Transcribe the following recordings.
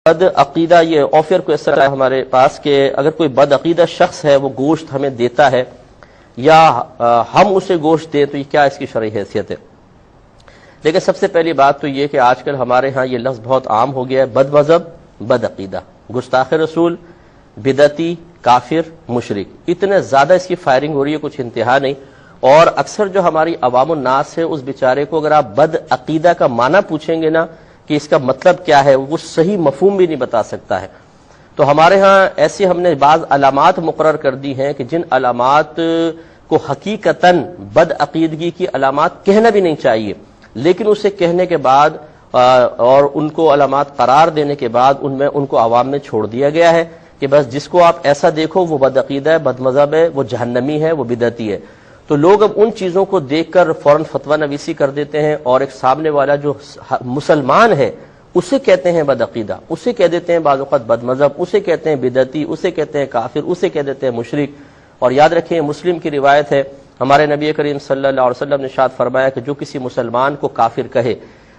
بد عقیدہ یہ آفر کو اس طرح ہے ہمارے پاس کہ اگر کوئی بد عقیدہ شخص ہے وہ گوشت ہمیں دیتا ہے یا ہم اسے گوشت دیں تو یہ کیا اس کی شرعی حیثیت ہے؟ لیکن سب سے پہلی بات تو یہ کہ آج کل ہمارے ہاں یہ لفظ بہت عام ہو گیا ہے، بد مذہب، بد عقیدہ، گستاخ رسول، بدعتی، کافر، مشرک، اتنے زیادہ اس کی فائرنگ ہو رہی ہے کچھ انتہا نہیں۔ اور اکثر جو ہماری عوام الناس ہے اس بیچارے کو اگر آپ بد عقیدہ کا معنی پوچھیں گے نا کہ اس کا مطلب کیا ہے، وہ صحیح مفہوم بھی نہیں بتا سکتا ہے۔ تو ہمارے ہاں ایسی ہم نے بعض علامات مقرر کر دی ہیں کہ جن علامات کو حقیقتاً بد عقیدگی کی علامات کہنا بھی نہیں چاہیے، لیکن اسے کہنے کے بعد اور ان کو علامات قرار دینے کے بعد ان کو عوام میں چھوڑ دیا گیا ہے کہ بس جس کو آپ ایسا دیکھو وہ بد عقیدہ ہے، بد مذہب ہے، وہ جہنمی ہے، وہ بدعتی ہے۔ تو لوگ اب ان چیزوں کو دیکھ کر فوراً فتویٰ نویسی کر دیتے ہیں اور ایک سامنے والا جو مسلمان ہے اسے کہتے ہیں بد عقیدہ، اسے کہہ دیتے ہیں بعض اوقات بد مذہب، اسے کہتے ہیں بدعتی، اسے کہتے ہیں کافر، اسے کہہ دیتے ہیں مشرک۔ اور یاد رکھیں مسلم کی روایت ہے، ہمارے نبی کریم صلی اللہ علیہ وسلم نے ارشاد فرمایا کہ جو کسی مسلمان کو کافر کہے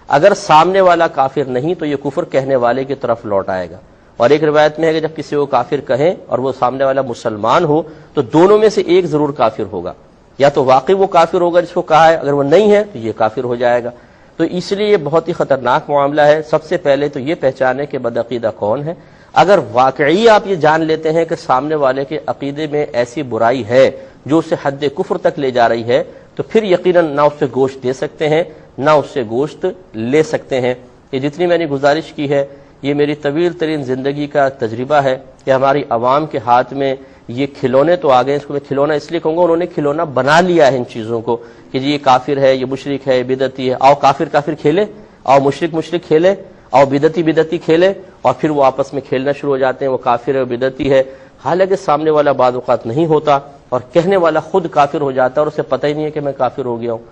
اگر سامنے والا کافر نہیں تو یہ کفر کہنے والے کی طرف لوٹ آئے گا۔ اور ایک روایت میں ہے کہ جب کسی کو کافر کہیں اور وہ سامنے والا مسلمان ہو تو دونوں میں سے ایک ضرور کافر ہوگا، یا تو واقعی وہ کافر ہوگا جس کو کہا ہے، اگر وہ نہیں ہے تو یہ کافر ہو جائے گا۔ تو اس لیے یہ بہت ہی خطرناک معاملہ ہے۔ سب سے پہلے تو یہ پہچانے کہ بد عقیدہ کون ہے۔ اگر واقعی آپ یہ جان لیتے ہیں کہ سامنے والے کے عقیدے میں ایسی برائی ہے جو اسے حد کفر تک لے جا رہی ہے تو پھر یقیناً نہ اس سے گوشت دے سکتے ہیں نہ اس سے گوشت لے سکتے ہیں۔ یہ جتنی میں نے گزارش کی ہے یہ میری طویل ترین زندگی کا تجربہ ہے کہ ہماری عوام کے ہاتھ میں یہ کھلونے تو آ گئے، اس کو میں کھلونا اس لیے کہوں گا، انہوں نے کھلونا بنا لیا ہے ان چیزوں کو کہ جی یہ کافر ہے، یہ مشرک ہے، بدعتی ہے، آؤ کافر کافر کھیلے، آؤ مشرک مشرک کھیلے، آؤ بدعتی بدعتی کھیلے، اور پھر وہ آپس میں کھیلنا شروع ہو جاتے ہیں، وہ کافر ہے، وہ بدعتی ہے، حالانکہ سامنے والا بعض اوقات نہیں ہوتا اور کہنے والا خود کافر ہو جاتا ہے اور اسے پتہ ہی نہیں ہے کہ میں کافر ہو گیا ہوں۔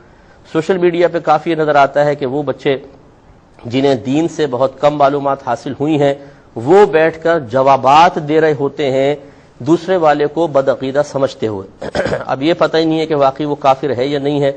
سوشل میڈیا پہ کافی نظر آتا ہے کہ وہ بچے جنہیں دین سے بہت کم معلومات حاصل ہوئی ہیں وہ بیٹھ کر جوابات دے رہے ہوتے ہیں دوسرے والے کو بد عقیدہ سمجھتے ہوئے۔ اب یہ پتہ ہی نہیں ہے کہ واقعی وہ کافر ہے یا نہیں ہے،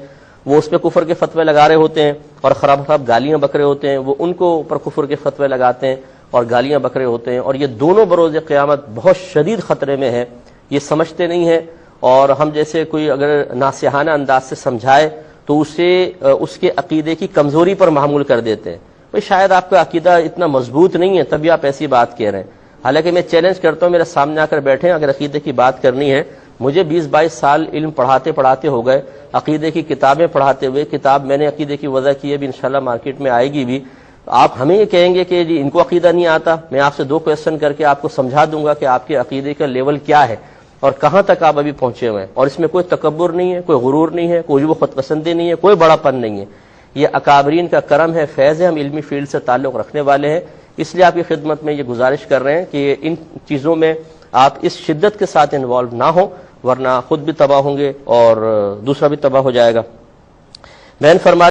وہ اس پہ کفر کے فتوے لگا رہے ہوتے ہیں اور خراب خراب گالیاں بک رہے ہوتے ہیں، وہ ان کو اوپر کفر کے فتوے لگاتے ہیں اور گالیاں بک رہے ہوتے ہیں، اور یہ دونوں بروز قیامت بہت شدید خطرے میں ہیں، یہ سمجھتے نہیں ہیں۔ اور ہم جیسے کوئی اگر ناصحانہ انداز سے سمجھائے تو اسے اس کے عقیدے کی کمزوری پر معمول کر دیتے ہیں، بھئی شاید آپ کا عقیدہ اتنا مضبوط نہیں ہے تبھی آپ ایسی بات کہہ رہے ہیں۔ حالانکہ میں چیلنج کرتا ہوں میرے سامنے آ کر بیٹھیں، اگر عقیدے کی بات کرنی ہے، مجھے 20-22 سال علم پڑھاتے پڑھاتے ہو گئے، عقیدے کی کتابیں پڑھاتے ہوئے، کتاب میں نے عقیدے کی وضع کی ہے بھی، انشاءاللہ مارکیٹ میں آئے گی بھی۔ آپ ہمیں یہ کہیں گے کہ جی ان کو عقیدہ نہیں آتا، میں آپ سے 2 کویسچن کر کے آپ کو سمجھا دوں گا کہ آپ کے عقیدے کا لیول کیا ہے اور کہاں تک آپ ابھی پہنچے ہوئے ہیں، اور اس میں کوئی تکبر نہیں ہے، کوئی غرور نہیں ہے، کوئی وہ خود پسندی نہیں ہے، کوئی بڑا پن نہیں ہے، یہ اکابرین کا کرم ہے، فیض ہے، ہم علمی فیلڈ سے تعلق رکھنے والے ہیں، اس لیے آپ کی خدمت میں یہ گزارش کر رہے ہیں کہ ان چیزوں میں آپ اس شدت کے ساتھ انوالو نہ ہوں ورنہ خود بھی تباہ ہوں گے اور دوسرا بھی تباہ ہو جائے گا۔ میں نے فرمایا